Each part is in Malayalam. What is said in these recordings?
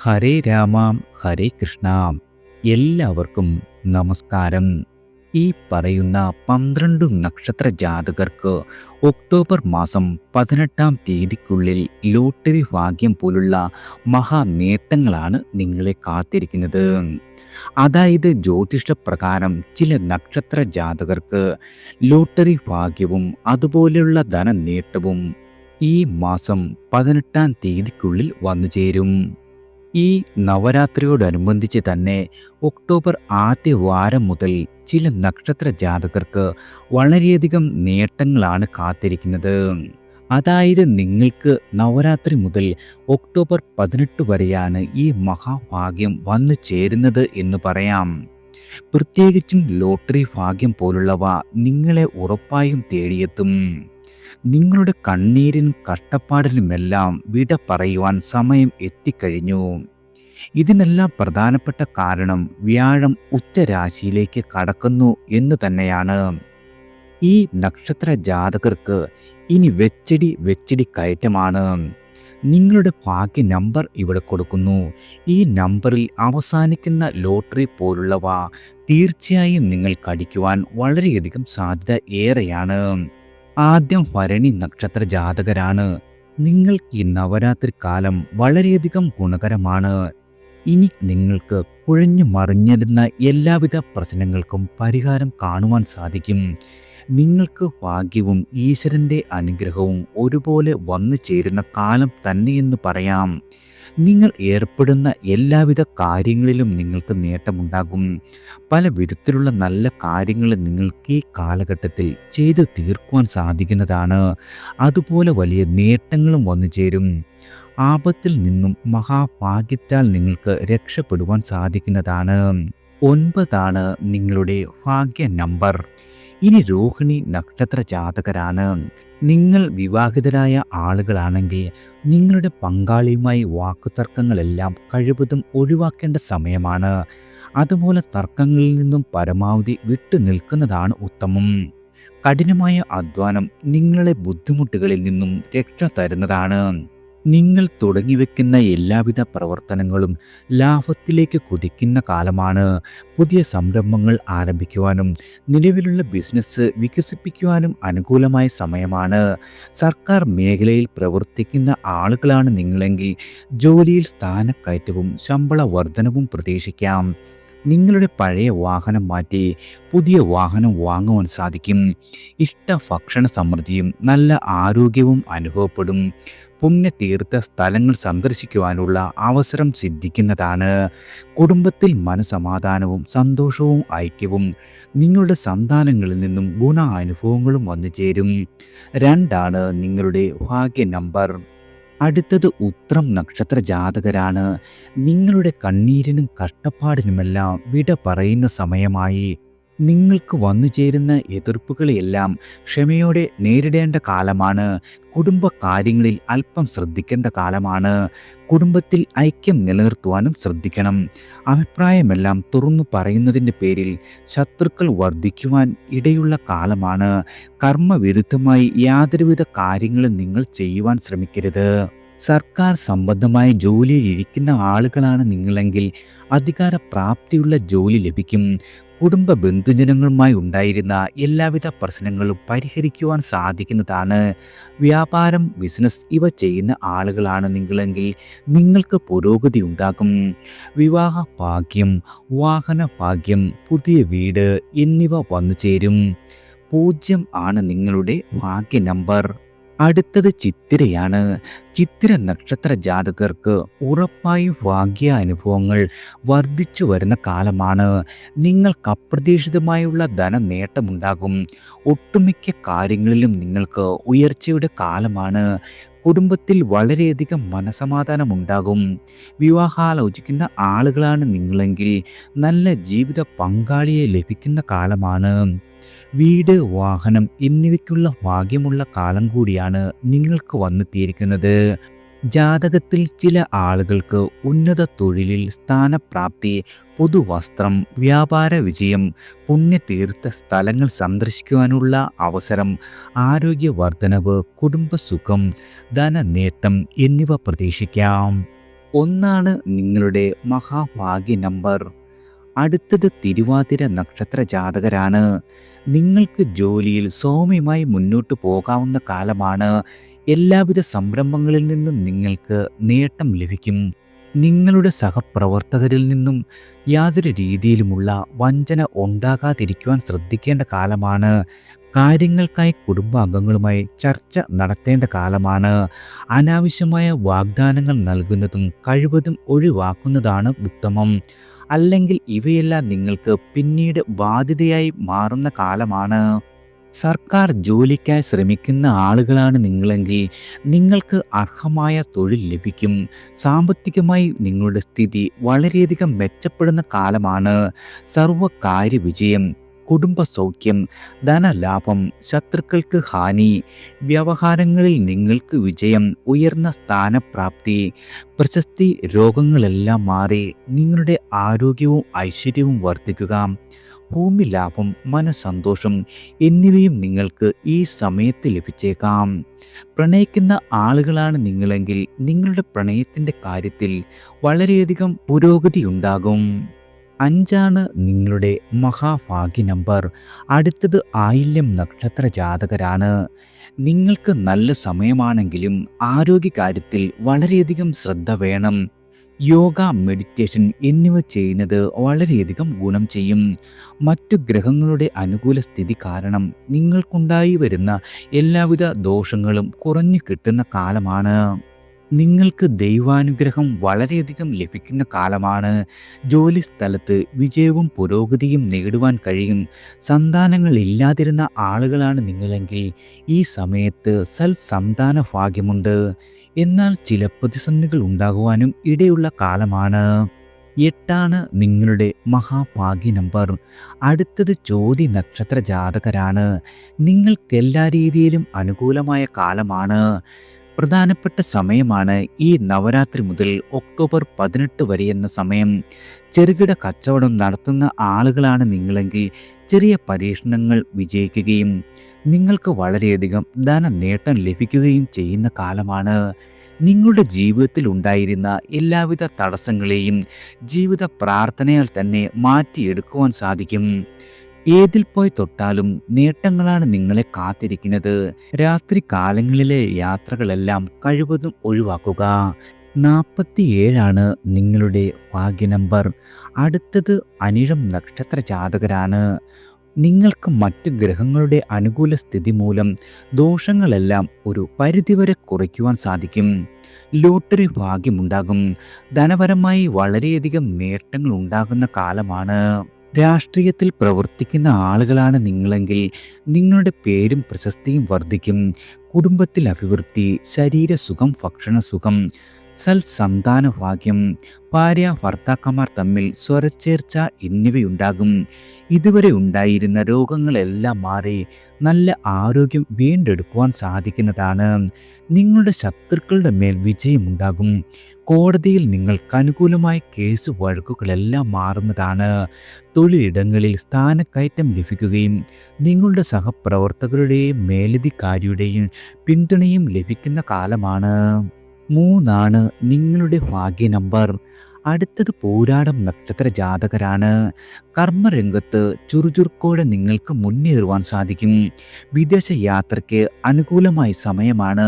ഹരേ രാമ ഹരേ കൃഷ്ണ. എല്ലാവർക്കും നമസ്കാരം. ഈ പറയുന്ന 12 നക്ഷത്ര ജാതകർക്ക് ഒക്ടോബർ മാസം 18-ാം തീയതിക്കുള്ളിൽ ലോട്ടറി ഭാഗ്യം പോലുള്ള മഹാനേട്ടങ്ങളാണ് നിങ്ങളെ കാത്തിരിക്കുന്നത്. അതായത് ജ്യോതിഷപ്രകാരം ചില നക്ഷത്ര ജാതകർക്ക് ലോട്ടറി ഭാഗ്യവും അതുപോലെയുള്ള ധനനേട്ടവും ഈ മാസം 18-ാം തീയതിക്കുള്ളിൽ വന്നു ചേരും. ഈ നവരാത്രിയോടനുബന്ധിച്ച് തന്നെ ഒക്ടോബർ ആദ്യ വാരം മുതൽ ചില നക്ഷത്ര ജാതകർക്ക് വളരെയധികം നേട്ടങ്ങളാണ് കാത്തിരിക്കുന്നത്. അതായത് നിങ്ങൾക്ക് നവരാത്രി മുതൽ ഒക്ടോബർ 18 വരെയാണ് ഈ മഹാഭാഗ്യം വന്നു ചേരുന്നത് എന്ന് പറയാം. പ്രത്യേകിച്ചും ലോട്ടറി ഭാഗ്യം പോലുള്ളവ നിങ്ങളെ ഉറപ്പായും തേടിയെത്തും. നിങ്ങളുടെ കണ്ണീരിനും കഷ്ടപ്പാടിനുമെല്ലാം വിട പറയുവാൻ സമയം എത്തിക്കഴിഞ്ഞു. ഇതിനെല്ലാം പ്രധാനപ്പെട്ട കാരണം വ്യാഴം ഉച്ചരാശിയിലേക്ക് കടക്കുന്നു എന്ന് തന്നെയാണ്. ഈ നക്ഷത്ര ജാതകർക്ക് ഇനി വെച്ചടി കയറ്റമാണ്. നിങ്ങളുടെ ഭാഗ്യ നമ്പർ ഇവിടെ കൊടുക്കുന്നു. ഈ നമ്പറിൽ അവസാനിക്കുന്ന ലോട്ടറി പോലുള്ളവ തീർച്ചയായും നിങ്ങൾക്ക് അടിക്കുവാൻ വളരെയധികം സാധ്യത ഏറെയാണ്. ആദ്യം ഭരണി നക്ഷത്ര ജാതകരാണ്. നിങ്ങൾക്ക് ഈ നവരാത്രി കാലം വളരെയധികം ഗുണകരമാണ്. ഇനി നിങ്ങൾക്ക് കുഴഞ്ഞു മറിഞ്ഞിരുന്ന എല്ലാവിധ പ്രശ്നങ്ങൾക്കും പരിഹാരം കാണുവാൻ സാധിക്കും. നിങ്ങൾക്ക് ഭാഗ്യവും ഈശ്വരൻ്റെ അനുഗ്രഹവും ഒരുപോലെ വന്നു ചേരുന്ന കാലം തന്നെയെന്ന് പറയാം. നിങ്ങൾ ഏർപ്പെടുന്ന എല്ലാവിധ കാര്യങ്ങളിലും നിങ്ങൾക്ക് നേട്ടമുണ്ടാകും. പല വിധത്തിലുള്ള നല്ല കാര്യങ്ങൾ നിങ്ങൾക്ക് ഈ കാലഘട്ടത്തിൽ ചെയ്തു തീർക്കുവാൻ സാധിക്കുന്നതാണ്. അതുപോലെ വലിയ നേട്ടങ്ങളും വന്നു ചേരും. ആപത്തിൽ നിന്നും മഹാഭാഗ്യത്താൽ നിങ്ങൾക്ക് രക്ഷപ്പെടുവാൻ സാധിക്കുന്നതാണ്. 9 നിങ്ങളുടെ ഭാഗ്യ നമ്പർ. ഇനി രോഹിണി നക്ഷത്ര ജാതകരാണ്. നിങ്ങൾ വിവാഹിതരായ ആളുകളാണെങ്കിൽ നിങ്ങളുടെ പങ്കാളിയുമായി വാക്കുതർക്കങ്ങളെല്ലാം കഴിവതും ഒഴിവാക്കേണ്ട സമയമാണ്. അതുപോലെ തർക്കങ്ങളിൽ നിന്നും പരമാവധി വിട്ടു നിൽക്കുന്നതാണ് ഉത്തമം. കഠിനമായ അധ്വാനം നിങ്ങളെ ബുദ്ധിമുട്ടുകളിൽ നിന്നും രക്ഷ തരുന്നതാണ്. നിങ്ങൾ തുടങ്ങിവെക്കുന്ന എല്ലാവിധ പ്രവർത്തനങ്ങളും ലാഭത്തിലേക്ക് കുതിക്കുന്ന കാലമാണ്. പുതിയ സംരംഭങ്ങൾ ആരംഭിക്കുവാനും നിലവിലുള്ള ബിസിനസ് വികസിപ്പിക്കുവാനും അനുകൂലമായ സമയമാണ്. സർക്കാർ മേഖലയിൽ പ്രവർത്തിക്കുന്ന ആളുകളാണ് നിങ്ങളെങ്കിൽ ജോലിയിൽ സ്ഥാനക്കയറ്റവും ശമ്പള വർധനവും പ്രതീക്ഷിക്കാം. നിങ്ങളുടെ പഴയ വാഹനം മാറ്റി പുതിയ വാഹനം വാങ്ങുവാൻ സാധിക്കും. ഭക്ഷണ സമൃദ്ധിയും നല്ല ആരോഗ്യവും അനുഭവപ്പെടും. പുണ്യതീർത്ഥ സ്ഥലങ്ങൾ സന്ദർശിക്കുവാനുള്ള അവസരം സിദ്ധിക്കുന്നതാണ്. കുടുംബത്തിൽ മനസമാധാനവും സന്തോഷവും ഐക്യവും നിങ്ങളുടെ സന്താനങ്ങളിൽ നിന്നും അനുഭവങ്ങളും വന്നു ചേരും. 2 നിങ്ങളുടെ ഭാഗ്യ നമ്പർ. അടുത്തത് ഉത്രം നക്ഷത്ര ജാതകരാണ്. നിങ്ങളുടെ കണ്ണീരിനും കഷ്ടപ്പാടിനുമെല്ലാം വിട പറയുന്ന സമയമായി. നിങ്ങൾക്ക് വന്നു ചേരുന്ന എതിർപ്പുകളെയെല്ലാം ക്ഷമയോടെ നേരിടേണ്ട കാലമാണ്. കുടുംബ കാര്യങ്ങളിൽ അല്പം ശ്രദ്ധിക്കേണ്ട കാലമാണ്. കുടുംബത്തിൽ ഐക്യം നിലനിർത്തുവാനും ശ്രദ്ധിക്കണം. അഭിപ്രായമെല്ലാം തുറന്നു പറയുന്നതിൻ്റെ പേരിൽ ശത്രുക്കൾ വർദ്ധിക്കുവാൻ ഇടയുള്ള കാലമാണ്. കർമ്മവിരുദ്ധമായി യാതൊരുവിധ കാര്യങ്ങളും നിങ്ങൾ ചെയ്യുവാൻ ശ്രമിക്കരുത്. സർക്കാർ സംബന്ധമായ ജോലിയിൽ ഇരിക്കുന്ന ആളുകളാണ് നിങ്ങളെങ്കിൽ അധികാര പ്രാപ്തിയുള്ള ജോലി ലഭിക്കും. കുടുംബ ബന്ധുജനങ്ങളുമായി ഉണ്ടായിരുന്ന എല്ലാവിധ പ്രശ്നങ്ങളും പരിഹരിക്കുവാൻ സാധിക്കുന്നതാണ്. വ്യാപാരം, ബിസിനസ് ഇവ ചെയ്യുന്ന ആളുകളാണ് നിങ്ങളെങ്കിൽ നിങ്ങൾക്ക് പുരോഗതി ഉണ്ടാകും. വിവാഹ ഭാഗ്യം, വാഹന ഭാഗ്യം, പുതിയ വീട് എന്നിവ വന്നു ചേരും. 0 നിങ്ങളുടെ ഭാഗ്യ നമ്പർ. അടുത്തത് ചിത്തിരയാണ്. ചിത്തിര നക്ഷത്ര ജാതകർക്ക് ഉറപ്പായും ഭാഗ്യ അനുഭവങ്ങൾ വർദ്ധിച്ചു വരുന്ന കാലമാണ്. നിങ്ങൾക്ക് അപ്രതീക്ഷിതമായുള്ള ധനനേട്ടമുണ്ടാകും. ഒട്ടുമിക്ക കാര്യങ്ങളിലും നിങ്ങൾക്ക് ഉയർച്ചയുടെ കാലമാണ്. കുടുംബത്തിൽ വളരെയധികം മനസമാധാനമുണ്ടാകും. വിവാഹാലോചിക്കുന്ന ആളുകളാണ് നിങ്ങളെങ്കിൽ നല്ല ജീവിത പങ്കാളിയെ ലഭിക്കുന്ന കാലമാണ്. വീട്, വാഹനം എന്നിവയ്ക്കുള്ള ഭാഗ്യമുള്ള കാലം കൂടിയാണ് നിങ്ങൾക്ക് വന്നെത്തിയിരിക്കുന്നത്. ജാതകത്തിൽ ചില ആളുകൾക്ക് ഉന്നത തൊഴിലിൽ സ്ഥാനപ്രാപ്തി, പുതുവസ്ത്രം, വ്യാപാര വിജയം, പുണ്യതീർത്ഥ സ്ഥലങ്ങൾ സന്ദർശിക്കുവാനുള്ള അവസരം, ആരോഗ്യവർദ്ധനവ്, കുടുംബസുഖം, ധനനേട്ടം എന്നിവ പ്രതീക്ഷിക്കാം. ഒന്നാണ് നിങ്ങളുടെ മഹാഭാഗ്യ നമ്പർ. അടുത്തത് തിരുവാതിര നക്ഷത്ര ജാതകരാണ്. നിങ്ങൾക്ക് ജോലിയിൽ സൗമ്യമായി മുന്നോട്ട് പോകാവുന്ന കാലമാണ്. എല്ലാവിധ സംരംഭങ്ങളിൽ നിന്നും നിങ്ങൾക്ക് നേട്ടം ലഭിക്കും. നിങ്ങളുടെ സഹപ്രവർത്തകരിൽ നിന്നും യാതൊരു രീതിയിലുമുള്ള വഞ്ചന ഉണ്ടാകാതിരിക്കുവാൻ ശ്രദ്ധിക്കേണ്ട കാലമാണ്. കാര്യങ്ങൾക്കായി കുടുംബാംഗങ്ങളുമായി ചർച്ച നടത്തേണ്ട കാലമാണ്. അനാവശ്യമായ വാഗ്ദാനങ്ങൾ നൽകുന്നതും കഴിവതും ഒഴിവാക്കുന്നതാണ് ഉത്തമം. അല്ലെങ്കിൽ ഇവയെല്ലാം നിങ്ങൾക്ക് പിന്നീട് ബാധ്യതയായി മാറുന്ന കാലമാണ്. സർക്കാർ ജോലിക്കായി ശ്രമിക്കുന്ന ആളുകളാണ് നിങ്ങളെങ്കിൽ നിങ്ങൾക്ക് അർഹമായ തൊഴിൽ ലഭിക്കും. സാമ്പത്തികമായി നിങ്ങളുടെ സ്ഥിതി വളരെയധികം മെച്ചപ്പെടുന്ന കാലമാണ്. സർവകാര്യ വിജയം, കുടുംബസൗഖ്യം, ധനലാഭം, ശത്രുക്കൾക്ക് ഹാനി, വ്യവഹാരങ്ങളിൽ നിങ്ങൾക്ക് വിജയം, ഉയർന്ന സ്ഥാനപ്രാപ്തി, പ്രശസ്തി, രോഗങ്ങളെല്ലാം മാറി നിങ്ങളുടെ ആരോഗ്യവും ഐശ്വര്യവും വർദ്ധിക്കുക, ഭൂമി ലാഭം, മനസ്സന്തോഷം എന്നിവയും നിങ്ങൾക്ക് ഈ സമയത്ത് ലഭിച്ചേക്കാം. പ്രണയിക്കുന്ന ആളുകളാണ് നിങ്ങളെങ്കിൽ നിങ്ങളുടെ പ്രണയത്തിൻ്റെ കാര്യത്തിൽ വളരെയധികം പുരോഗതിയുണ്ടാകും. 5 നിങ്ങളുടെ മഹാഭാഗ്യ നമ്പർ. അടുത്തത് ആയില്യം നക്ഷത്ര ജാതകരാണ്. നിങ്ങൾക്ക് നല്ല സമയമാണെങ്കിലും ആരോഗ്യകാര്യത്തിൽ വളരെയധികം ശ്രദ്ധ വേണം. യോഗ, മെഡിറ്റേഷൻ എന്നിവ ചെയ്യുന്നത് വളരെയധികം ഗുണം ചെയ്യും. മറ്റു ഗ്രഹങ്ങളുടെ അനുകൂല സ്ഥിതി കാരണം നിങ്ങൾക്കുണ്ടായി വരുന്ന എല്ലാവിധ ദോഷങ്ങളും കുറഞ്ഞു കിട്ടുന്ന കാലമാണ്. നിങ്ങൾക്ക് ദൈവാനുഗ്രഹം വളരെയധികം ലഭിക്കുന്ന കാലമാണ്. ജോലി സ്ഥലത്ത് വിജയവും പുരോഗതിയും നേടുവാൻ കഴിയും. സന്താനങ്ങളില്ലാതിരുന്ന ആളുകളാണ് നിങ്ങളെങ്കിൽ ഈ സമയത്ത് സൽസന്താന ഭാഗ്യമുണ്ട്. എന്നാൽ ചില പ്രതിസന്ധികൾ ഉണ്ടാകുവാനും ഇടയുള്ള കാലമാണ്. 8 നിങ്ങളുടെ മഹാഭാഗ്യ നമ്പർ. അടുത്തത് ചോതി നക്ഷത്ര ജാതകരാണ്. നിങ്ങൾക്കെല്ലാ രീതിയിലും അനുകൂലമായ കാലമാണ്. പ്രധാനപ്പെട്ട സമയമാണ് ഈ നവരാത്രി മുതൽ ഒക്ടോബർ 18 വരെ എന്ന സമയം. ചെറുകിട കച്ചവടം നടത്തുന്ന ആളുകളാണ് നിങ്ങളെങ്കിൽ ചെറിയ പരീക്ഷണങ്ങൾ വിജയിക്കുകയും നിങ്ങൾക്ക് വളരെയധികം ധനനേട്ടം ലഭിക്കുകയും ചെയ്യുന്ന കാലമാണ്. നിങ്ങളുടെ ജീവിതത്തിൽ ഉണ്ടായിരുന്ന എല്ലാവിധ തടസ്സങ്ങളെയും ജീവിത പ്രാർത്ഥനയാൽ തന്നെ മാറ്റിയെടുക്കുവാൻ സാധിക്കും. ഏതിൽ പോയി തൊട്ടാലും നേട്ടങ്ങളാണ് നിങ്ങളെ കാത്തിരിക്കുന്നത്. രാത്രി കാലങ്ങളിലെ യാത്രകളെല്ലാം കഴിവതും ഒഴിവാക്കുക. 47 നിങ്ങളുടെ ഭാഗ്യ നമ്പർ. അടുത്തത് അനിഴം നക്ഷത്ര ജാതകരാണ്. നിങ്ങൾക്ക് മറ്റു ഗ്രഹങ്ങളുടെ അനുകൂല സ്ഥിതി മൂലം ദോഷങ്ങളെല്ലാം ഒരു പരിധിവരെ കുറയ്ക്കുവാൻ സാധിക്കും. ലോട്ടറി ഭാഗ്യമുണ്ടാകും. ധനപരമായി വളരെയധികം നേട്ടങ്ങൾ ഉണ്ടാകുന്ന കാലമാണ്. രാഷ്ട്രീയത്തിൽ പ്രവർത്തിക്കുന്ന ആളുകളാണ് നിങ്ങളെങ്കിൽ നിങ്ങളുടെ പേരും പ്രശസ്തിയും വർദ്ധിക്കും. കുടുംബത്തിൽ അഭിവൃദ്ധി, ശരീരസുഖം, ഭക്ഷണസുഖം, സൽസന്താന ഭാഗ്യം, ഭാര്യ ഭർത്താക്കന്മാർ തമ്മിൽ സ്വരച്ചേർച്ച എന്നിവയുണ്ടാകും. ഇതുവരെ ഉണ്ടായിരുന്ന രോഗങ്ങളെല്ലാം മാറി നല്ല ആരോഗ്യം വീണ്ടെടുക്കുവാൻ സാധിക്കുന്നതാണ്. നിങ്ങളുടെ ശത്രുക്കളുടെ മേൽ വിജയമുണ്ടാകും. കോടതിയിൽ നിങ്ങൾക്ക് അനുകൂലമായ കേസ് വഴക്കുകളെല്ലാം മാറുന്നതാണ്. തൊഴിലിടങ്ങളിൽ സ്ഥാനക്കയറ്റം ലഭിക്കുകയും നിങ്ങളുടെ സഹപ്രവർത്തകരുടെയും മേലധികാരിയുടെയും പിന്തുണയും ലഭിക്കുന്ന കാലമാണ്. 3 നിങ്ങളുടെ ഭാഗ്യ നമ്പർ. അടുത്തത് പൂരാടം നക്ഷത്ര ജാതകരാണ്. കർമ്മരംഗത്ത് ചുറുചുറുക്കോടെ നിങ്ങൾക്ക് മുന്നേറുവാൻ സാധിക്കും. വിദേശ യാത്രയ്ക്ക് അനുകൂലമായ സമയമാണ്.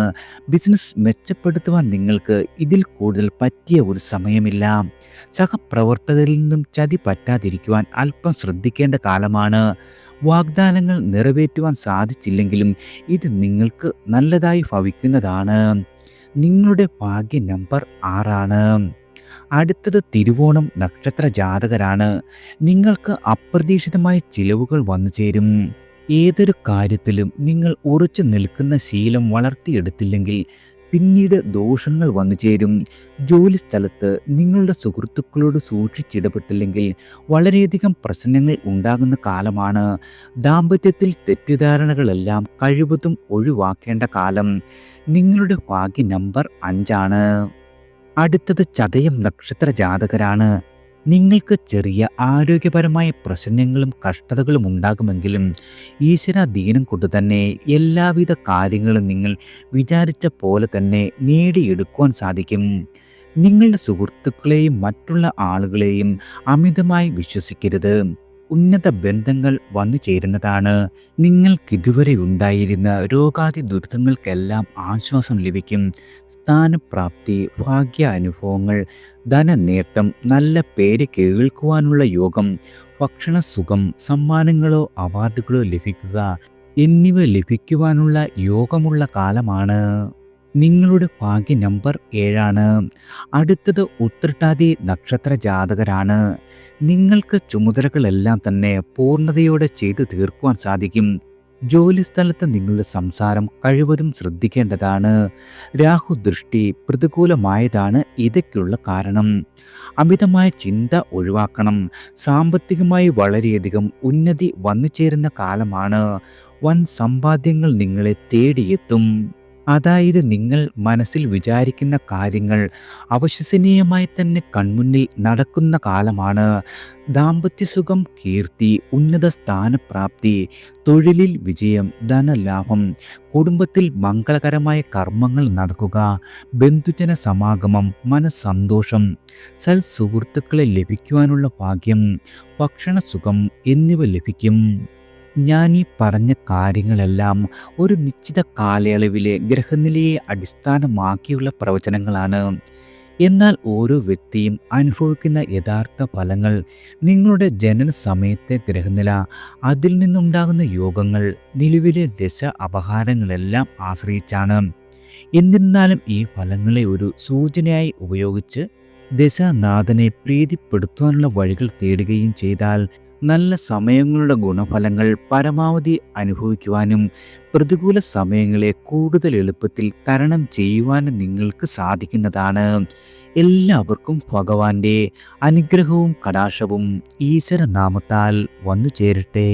ബിസിനസ് മെച്ചപ്പെടുത്തുവാൻ നിങ്ങൾക്ക് ഇതിൽ കൂടുതൽ പറ്റിയ ഒരു സമയമില്ല. സഹപ്രവർത്തകരിൽ നിന്നും ചതി പറ്റാതിരിക്കുവാൻ അല്പം ശ്രദ്ധിക്കേണ്ട കാലമാണ്. വാഗ്ദാനങ്ങൾ നിറവേറ്റുവാൻ സാധിച്ചില്ലെങ്കിലും ഇത് നിങ്ങൾക്ക് നല്ലതായി ഭവിക്കുന്നതാണ്. നിങ്ങളുടെ ഭാഗ്യ നമ്പർ 6. അടുത്തത് തിരുവോണം നക്ഷത്ര ജാതകരാണ്. നിങ്ങൾക്ക് അപ്രതീക്ഷിതമായ ചിലവുകൾ വന്നു ചേരും. ഏതൊരു കാര്യത്തിലും നിങ്ങൾ ഉറച്ചു നിൽക്കുന്ന ശീലം വളർത്തിയെടുത്തില്ലെങ്കിൽ പിന്നീട് ദോഷങ്ങൾ വന്നു ചേരും. ജോലി സ്ഥലത്ത് നിങ്ങളുടെ സുഹൃത്തുക്കളോട് സൂക്ഷിച്ചിടപെട്ടില്ലെങ്കിൽ വളരെയധികം പ്രശ്നങ്ങൾ ഉണ്ടാകുന്ന കാലമാണ്. ദാമ്പത്യത്തിൽ തെറ്റിദ്ധാരണകളെല്ലാം കഴിവതും ഒഴിവാക്കേണ്ട കാലം. നിങ്ങളുടെ ഭാഗ്യ നമ്പർ 5. അടുത്തത് ചതയം നക്ഷത്ര ജാതകരാണ്. നിങ്ങൾക്ക് ചെറിയ ആരോഗ്യപരമായ പ്രശ്നങ്ങളും കഷ്ടതകളും ഉണ്ടാകുമെങ്കിലും ഈശ്വരാധീനം കൊണ്ട് തന്നെ എല്ലാവിധ കാര്യങ്ങളും നിങ്ങൾ വിചാരിച്ച പോലെ തന്നെ നേടിയെടുക്കുവാൻ സാധിക്കും. നിങ്ങളുടെ സുഹൃത്തുക്കളെയും മറ്റുള്ള ആളുകളെയും അമിതമായി വിശ്വസിക്കരുത്. ഉന്നത ബന്ധങ്ങൾ വന്നു ചേരുന്നതാണ്. നിങ്ങൾക്കിതുവരെ ഉണ്ടായിരുന്ന രോഗാതി ദുരിതങ്ങൾക്കെല്ലാം ആശ്വാസം ലഭിക്കും. സ്ഥാനപ്രാപ്തി, ഭാഗ്യ അനുഭവങ്ങൾ, ധനനേട്ടം, നല്ല പേര് കേൾക്കുവാനുള്ള യോഗം, ഭക്ഷണസുഖം, സമ്മാനങ്ങളോ അവാർഡുകളോ ലഭിക്കുക എന്നിവ ലഭിക്കുവാനുള്ള യോഗമുള്ള കാലമാണ്. നിങ്ങളുടെ ഭാഗ്യ നമ്പർ 7 അടുത്തത് ഉത്രട്ടാതി നക്ഷത്ര ജാതകരാണ്. നിങ്ങൾക്ക് ചുമതലകളെല്ലാം തന്നെ പൂർണ്ണതയോടെ ചെയ്തു തീർക്കുവാൻ സാധിക്കും. ജോലിസ്ഥലത്ത് നിങ്ങളുടെ സംസാരം കഴിവതും ശ്രദ്ധിക്കേണ്ടതാണ്. രാഹു ദൃഷ്ടി പ്രതികൂലമായതാണ് ഇതൊക്കെയുള്ള കാരണം. അമിതമായ ചിന്ത ഒഴിവാക്കണം. സാമ്പത്തികമായി വളരെയധികം ഉന്നതി വന്നു ചേരുന്ന കാലമാണ്. വൻ സമ്പാദ്യങ്ങൾ നിങ്ങളെ തേടിയെത്തും. അതായത് നിങ്ങൾ മനസ്സിൽ വിചാരിക്കുന്ന കാര്യങ്ങൾ അവിശ്വസനീയമായി തന്നെ കൺമുന്നിൽ നടക്കുന്ന കാലമാണ്. ദാമ്പത്യസുഖം, കീർത്തി, ഉന്നത സ്ഥാനപ്രാപ്തി, തൊഴിലിൽ വിജയം, ധനലാഭം, കുടുംബത്തിൽ മംഗളകരമായ കർമ്മങ്ങൾ നടക്കുക, ബന്ധുജന സമാഗമം, മനസ്സന്തോഷം, സൽസുഹൃത്തുക്കളെ ലഭിക്കുവാനുള്ള ഭാഗ്യം, ഭക്ഷണസുഖം എന്നിവ ലഭിക്കും. ഞാൻ ഈ പറഞ്ഞ കാര്യങ്ങളെല്ലാം ഒരു നിശ്ചിത കാലയളവിലെ ഗ്രഹനിലയെ അടിസ്ഥാനമാക്കിയുള്ള പ്രവചനങ്ങളാണ്. എന്നാൽ ഓരോ വ്യക്തിയും അനുഭവിക്കുന്ന യഥാർത്ഥ ഫലങ്ങൾ നിങ്ങളുടെ ജനന സമയത്തെ ഗ്രഹനില, അതിൽ നിന്നുണ്ടാകുന്ന യോഗങ്ങൾ, നിലവിലെ ദശ അപഹാരങ്ങളെല്ലാം ആശ്രയിച്ചാണ്. എന്നിരുന്നാലും ഈ ഫലങ്ങളെ ഒരു സൂചനയായി ഉപയോഗിച്ച് ദശാനാഥനെ പ്രീതിപ്പെടുത്തുവാനുള്ള വഴികൾ തേടുകയും ചെയ്താൽ നല്ല സമയങ്ങളുടെ ഗുണഫലങ്ങൾ പരമാവധി അനുഭവിക്കുവാനും പ്രതികൂല സമയങ്ങളെ കൂടുതൽ എളുപ്പത്തിൽ തരണം ചെയ്യുവാനും നിങ്ങൾക്ക് സാധിക്കുന്നതാണ്. എല്ലാവർക്കും ഭഗവാന്റെ അനുഗ്രഹവും കടാക്ഷവും ഈശ്വരനാമത്താൽ വന്നു ചേരട്ടെ.